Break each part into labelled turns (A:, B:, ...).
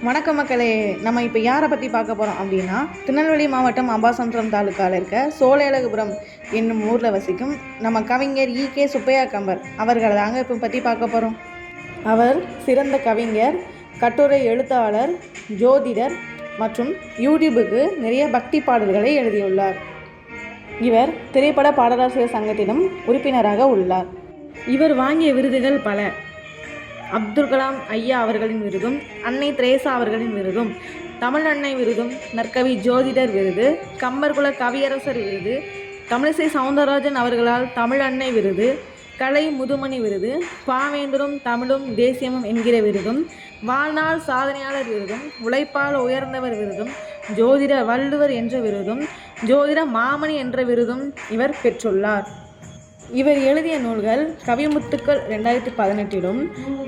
A: வணக்கம் மக்களே. நம்ம இப்போ யாரை பற்றி பார்க்க போகிறோம் அப்படின்னா, திருநெல்வேலி மாவட்டம் அம்பாசமுத்திரம் தாலுக்காவில் இருக்க சோலையழகுபுரம் என்னும் ஊரில் வசிக்கும் நம்ம கவிஞர் ஈ.கே. சுப்பையா கம்பர் அவர்களை தாங்க இப்போ பற்றி பார்க்க போகிறோம். அவர் சிறந்த கவிஞர், கட்டுரை எழுத்தாளர், ஜோதிடர் மற்றும் யூடியூபுக்கு நிறைய பக்தி பாடல்களை எழுதியுள்ளார். இவர் திரைப்பட பாடலாசிரியர் சங்கத்திலும் உறுப்பினராக உள்ளார். இவர் வாங்கிய விருதுகள் பல. அப்துல் கலாம் ஐயா அவர்களின் விருதும், அன்னை தெரேசா அவர்களின் விருதும், தமிழ் அன்னை விருதும், நற்கவி ஜோதிடர் விருது, கம்பர்குல கவியரசர் விருது, தமிழிசை சவுந்தரராஜன் அவர்களால் தமிழ் அன்னை விருது, கலை முதுமணி விருது, பாவேந்தரும் தமிழும் தேசியமும் என்கிற விருதும், வாழ்நாள் சாதனையாளர் விருதும், உழைப்பால் உயர்ந்தவர் விருதும், ஜோதிட வள்ளுவர் என்ற விருதும், ஜோதிட மாமணி என்ற விருதும் இவர் பெற்றுள்ளார். இவர் எழுதிய நூல்கள் கவிமுத்துக்கள் 2018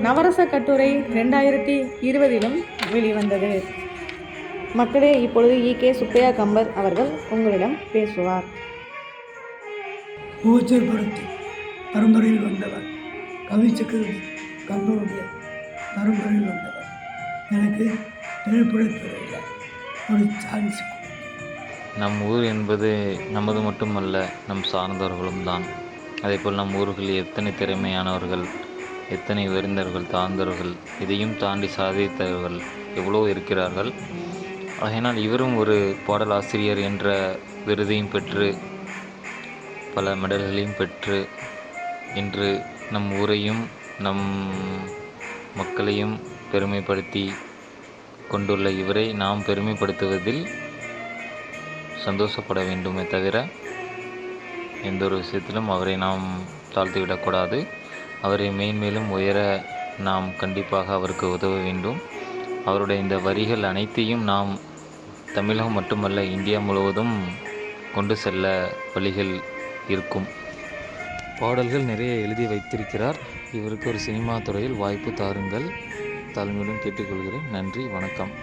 A: நவரச கட்டுரை 2020 வெளிவந்தது. மக்களே, இப்பொழுது ஈ.கே. சுப்பையா கம்பர் அவர்கள் உங்களிடம் பேசுவார்.
B: ஓச்சர் படத்தில் பரம்பரையில் வந்தவர் கவி சக்கரவர்த்தி கம்பருடைய பரம்பரையில் வந்தவர். எனக்கு திரைப்படத்துறையில் ஒரு சான்ஸ்.
C: நம் ஊர் என்பது நமது மட்டுமல்ல, நம் சார்ந்தவர்களும் தான். அதேபோல் நம் ஊர்களில் எத்தனை திறமையானவர்கள், எத்தனை உயர்ந்தவர்கள், தாழ்ந்தவர்கள், இதையும் தாண்டி சாதித்தவர்கள் எவ்வளோ இருக்கிறார்கள். ஆகையினால் இவரும் ஒரு பாடலாசிரியர் என்ற விருதையும் பெற்று பல மெடல்களையும் பெற்று இன்று நம் ஊரையும் நம் மக்களையும் பெருமைப்படுத்தி கொண்டுள்ள இவரை நாம் பெருமைப்படுத்துவதில் சந்தோஷப்பட வேண்டுமே தவிர எந்த ஒரு விஷயத்திலும் அவரை நாம் தாழ்த்திவிடக்கூடாது. அவரை மேன்மேலும் உயர நாம் கண்டிப்பாக அவருக்கு உதவ வேண்டும். அவருடைய இந்த வரிகள் அனைத்தையும் நாம் தமிழகம் மட்டுமல்ல இந்தியா முழுவதும் கொண்டு செல்ல வழிகள் இருக்கும். பாடல்கள் நிறைய எழுதி வைத்திருக்கிறார். இவருக்கு ஒரு சினிமா துறையில் வாய்ப்பு தாருங்கள். தாழ்மையுடன் கேட்டுக்கொள்கிறேன். நன்றி, வணக்கம்.